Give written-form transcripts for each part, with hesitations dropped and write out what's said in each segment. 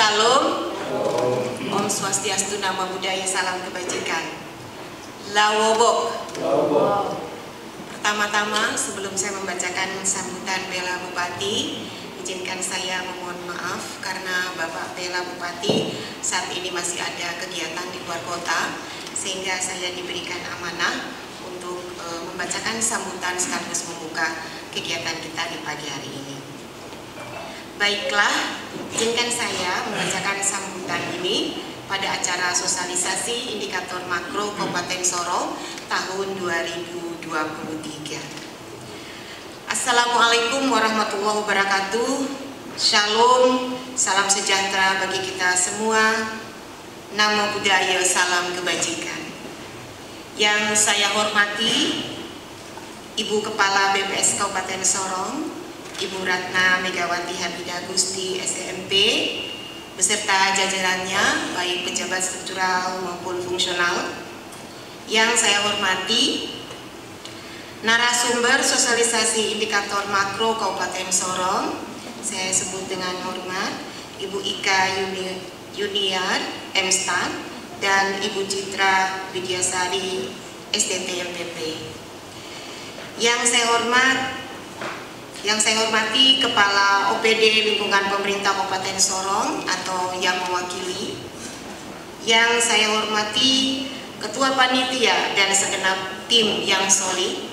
Shalom. Om Swastiastu, Namo Buddhaya, salam kebajikan. Lawobok. Pertama-tama, sebelum saya membacakan sambutan Bela Bupati, izinkan saya memohon maaf karena Bapak Bela Bupati saat ini masih ada kegiatan di luar kota, sehingga saya diberikan amanah untuk membacakan sambutan sekaligus membuka kegiatan kita di pagi hari ini. Baiklah, izinkan saya membacakan sambutan ini pada acara sosialisasi indikator makro Kabupaten Sorong tahun 2023. Assalamualaikum warahmatullahi wabarakatuh. Shalom, salam sejahtera bagi kita semua. Namo Buddhaya, salam kebajikan. Yang saya hormati Ibu Kepala BPS Kabupaten Sorong, Ibu Ratna Megawati Hamidah Gusti SMP, beserta jajarannya, baik pejabat struktural maupun fungsional. Yang saya hormati narasumber sosialisasi indikator makro Kabupaten Sorong, saya sebut dengan hormat Ibu Ika Yuniar M.Stan dan Ibu Citra Widyasari SDT MPP. Yang saya hormati Kepala OPD Lingkungan Pemerintah Kabupaten Sorong atau yang mewakili. Yang saya hormati Ketua Panitia dan segenap tim yang solid.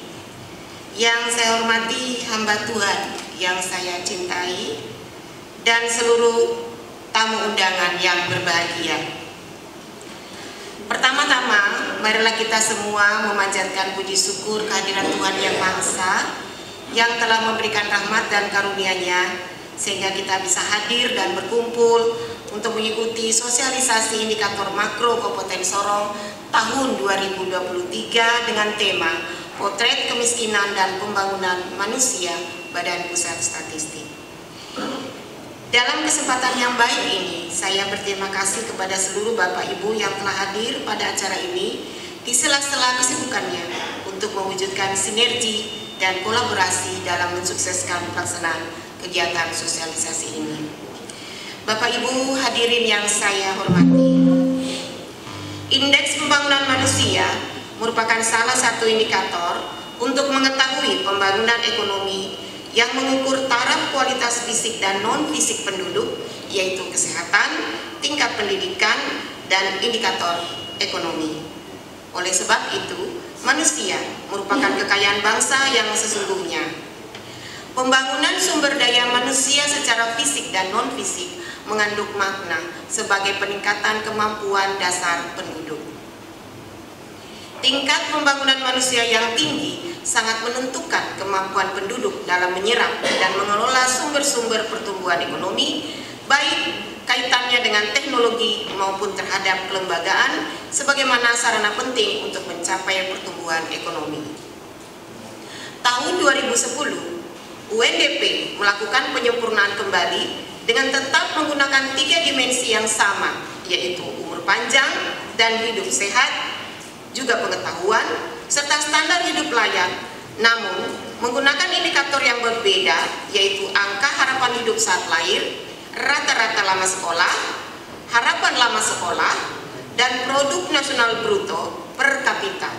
Yang saya hormati hamba Tuhan yang saya cintai, dan seluruh tamu undangan yang berbahagia. Pertama-tama, marilah kita semua memanjatkan puji syukur kehadiran Tuhan Yang Maha Esa yang telah memberikan rahmat dan karunia-Nya sehingga kita bisa hadir dan berkumpul untuk mengikuti sosialisasi indikator makro Kabupaten Sorong tahun 2023 dengan tema Potret Kemiskinan dan Pembangunan Manusia Badan Pusat Statistik. Dalam kesempatan yang baik ini, saya berterima kasih kepada seluruh Bapak Ibu yang telah hadir pada acara ini di sela-sela kesibukannya untuk mewujudkan sinergi dan kolaborasi dalam mensukseskan pelaksanaan kegiatan sosialisasi ini. Bapak Ibu hadirin yang saya hormati, Indeks Pembangunan Manusia merupakan salah satu indikator untuk mengetahui pembangunan ekonomi yang mengukur taraf kualitas fisik dan non-fisik penduduk, yaitu kesehatan, tingkat pendidikan, dan indikator ekonomi. Oleh sebab itu, manusia merupakan kekayaan bangsa yang sesungguhnya. Pembangunan sumber daya manusia secara fisik dan non-fisik mengandung makna sebagai peningkatan kemampuan dasar penduduk. Tingkat pembangunan manusia yang tinggi sangat menentukan kemampuan penduduk dalam menyerap dan mengelola sumber-sumber pertumbuhan ekonomi, baik kaitannya dengan teknologi maupun terhadap kelembagaan sebagaimana sarana penting untuk mencapai pertumbuhan ekonomi. Tahun 2010, UNDP melakukan penyempurnaan kembali dengan tetap menggunakan 3 dimensi yang sama, yaitu umur panjang dan hidup sehat, juga pengetahuan, serta standar hidup layak, namun menggunakan indikator yang berbeda, yaitu angka harapan hidup saat lahir, rata-rata lama sekolah, harapan lama sekolah, dan produk nasional bruto per kapita.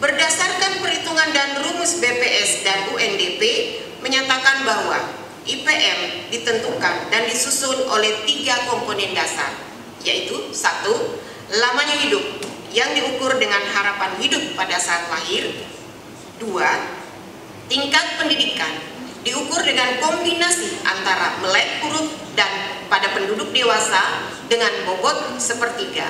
Berdasarkan perhitungan dan rumus BPS dan UNDP menyatakan bahwa IPM ditentukan dan disusun oleh 3 komponen dasar, yaitu 1. Lamanya hidup yang diukur dengan harapan hidup pada saat lahir. 2. Tingkat pendidikan diukur dengan kombinasi antara melek huruf dan pada penduduk dewasa dengan bobot sepertiga.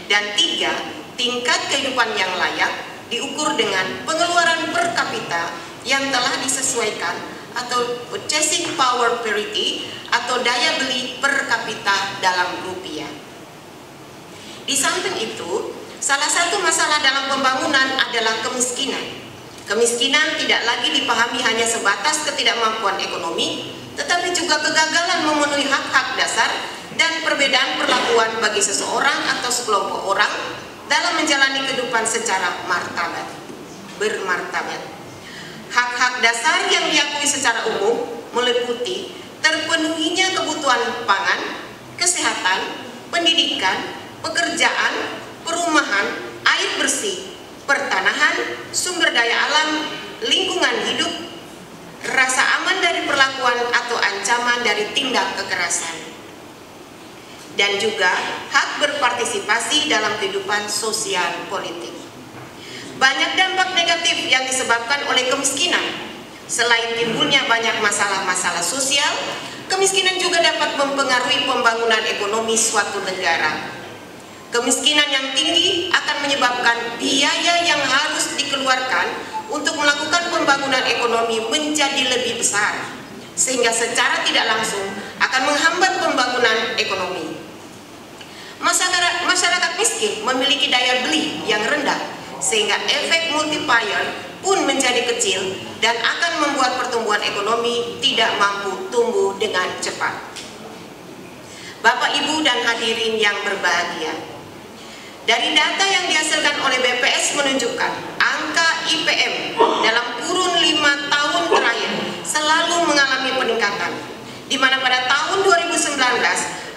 Dan 3. Tingkat kehidupan yang layak diukur dengan pengeluaran per kapita yang telah disesuaikan atau purchasing power parity atau daya beli per kapita dalam rupiah. Di samping itu, salah satu masalah dalam pembangunan adalah kemiskinan. Kemiskinan tidak lagi dipahami hanya sebatas ketidakmampuan ekonomi, tetapi juga kegagalan memenuhi hak-hak dasar dan perbedaan perlakuan bagi seseorang atau sekelompok orang dalam menjalani kehidupan secara bermartabat. Hak-hak dasar yang diakui secara umum meliputi terpenuhinya kebutuhan pangan, kesehatan, pendidikan, pekerjaan, perumahan, air bersih, pertanahan, sumber daya alam, lingkungan hidup, rasa aman dari perlakuan atau ancaman dari tindak kekerasan, dan juga hak berpartisipasi dalam kehidupan sosial politik. Banyak dampak negatif yang disebabkan oleh kemiskinan. Selain timbulnya banyak masalah-masalah sosial, kemiskinan juga dapat mempengaruhi pembangunan ekonomi suatu negara. Kemiskinan yang tinggi akan menyebabkan biaya yang harus dikeluarkan untuk melakukan pembangunan ekonomi menjadi lebih besar, sehingga secara tidak langsung akan menghambat pembangunan ekonomi. Masyarakat miskin memiliki daya beli yang rendah, sehingga efek multiplier pun menjadi kecil dan akan membuat pertumbuhan ekonomi tidak mampu tumbuh dengan cepat. Bapak, Ibu, dan hadirin yang berbahagia, dari data yang dihasilkan oleh BPS menunjukkan angka IPM dalam kurun 5 tahun terakhir selalu mengalami peningkatan, di mana pada tahun 2019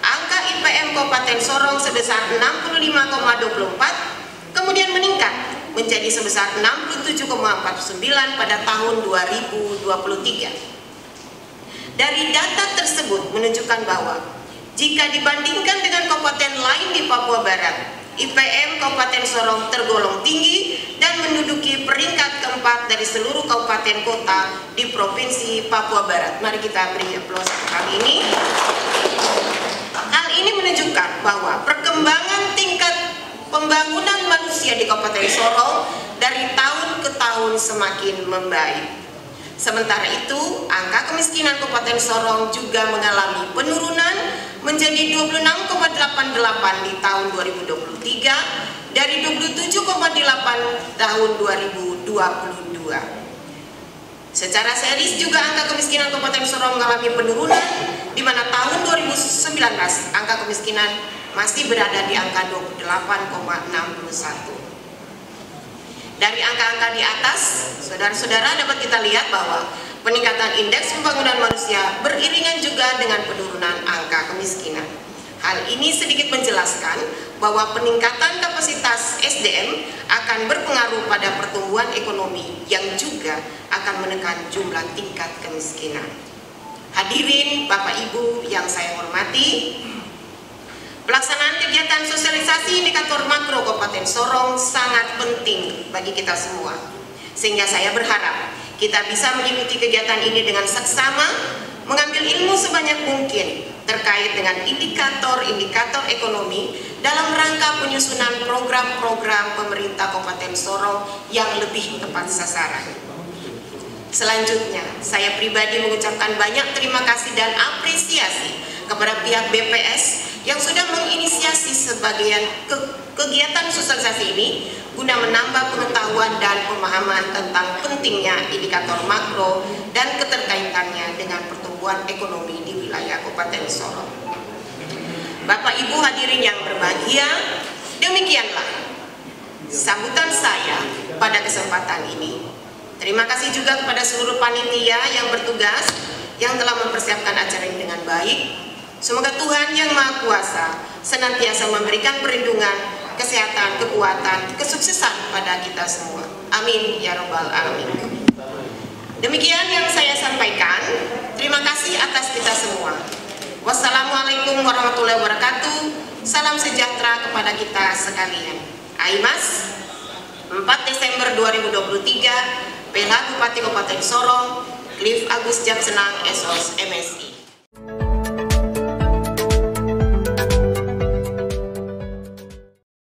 angka IPM Kabupaten Sorong sebesar 65,24, kemudian meningkat menjadi sebesar 67,49 pada tahun 2023. Dari data tersebut menunjukkan bahwa jika dibandingkan dengan kabupaten lain di Papua Barat, IPM Kabupaten Sorong tergolong tinggi dan menduduki peringkat keempat dari seluruh kabupaten kota di Provinsi Papua Barat. Mari kita beri aplaus kali ini. Hal ini menunjukkan bahwa perkembangan tingkat pembangunan manusia di Kabupaten Sorong dari tahun ke tahun semakin membaik. Sementara itu, angka kemiskinan Kabupaten Sorong juga mengalami penurunan menjadi 26,88 di tahun 2023 dari 27,8 tahun 2022. Secara seris juga angka kemiskinan Kabupaten Sorong mengalami penurunan, di mana tahun 2019 angka kemiskinan masih berada di angka 28,61. Dari angka-angka di atas, saudara-saudara, dapat kita lihat bahwa peningkatan indeks pembangunan manusia beriringan juga dengan penurunan angka kemiskinan. Hal ini sedikit menjelaskan bahwa peningkatan kapasitas SDM akan berpengaruh pada pertumbuhan ekonomi yang juga akan menekan jumlah tingkat kemiskinan. Hadirin Bapak Ibu yang saya hormati, pelaksanaan kegiatan sosialisasi indikator makro Kabupaten Sorong sangat penting bagi kita semua, sehingga saya berharap kita bisa mengikuti kegiatan ini dengan seksama, mengambil ilmu sebanyak mungkin terkait dengan indikator-indikator ekonomi dalam rangka penyusunan program-program pemerintah Kabupaten Sorong yang lebih tepat sasaran. Selanjutnya, saya pribadi mengucapkan banyak terima kasih dan apresiasi kepada pihak BPS yang sudah menginisiasi sebagian kegiatan sosialisasi ini guna menambah pengetahuan dan pemahaman tentang pentingnya indikator makro dan keterkaitannya dengan pertumbuhan ekonomi di wilayah Kabupaten Sorong. Bapak Ibu hadirin yang berbahagia, demikianlah sambutan saya pada kesempatan ini. Terima kasih juga kepada seluruh panitia yang bertugas yang telah mempersiapkan acara ini dengan baik. Semoga Tuhan Yang Maha Kuasa senantiasa memberikan perlindungan, kesehatan, kekuatan, kesuksesan pada kita semua. Amin ya Rabbal Alamin. Demikian yang saya sampaikan. Terima kasih atas kita semua. Wassalamualaikum warahmatullahi wabarakatuh. Salam sejahtera kepada kita sekalian. Aimas, 4 Desember 2023, PLH Bupati Kabupaten Sorong, Cliff Agus Jamsenang, SOS MSI.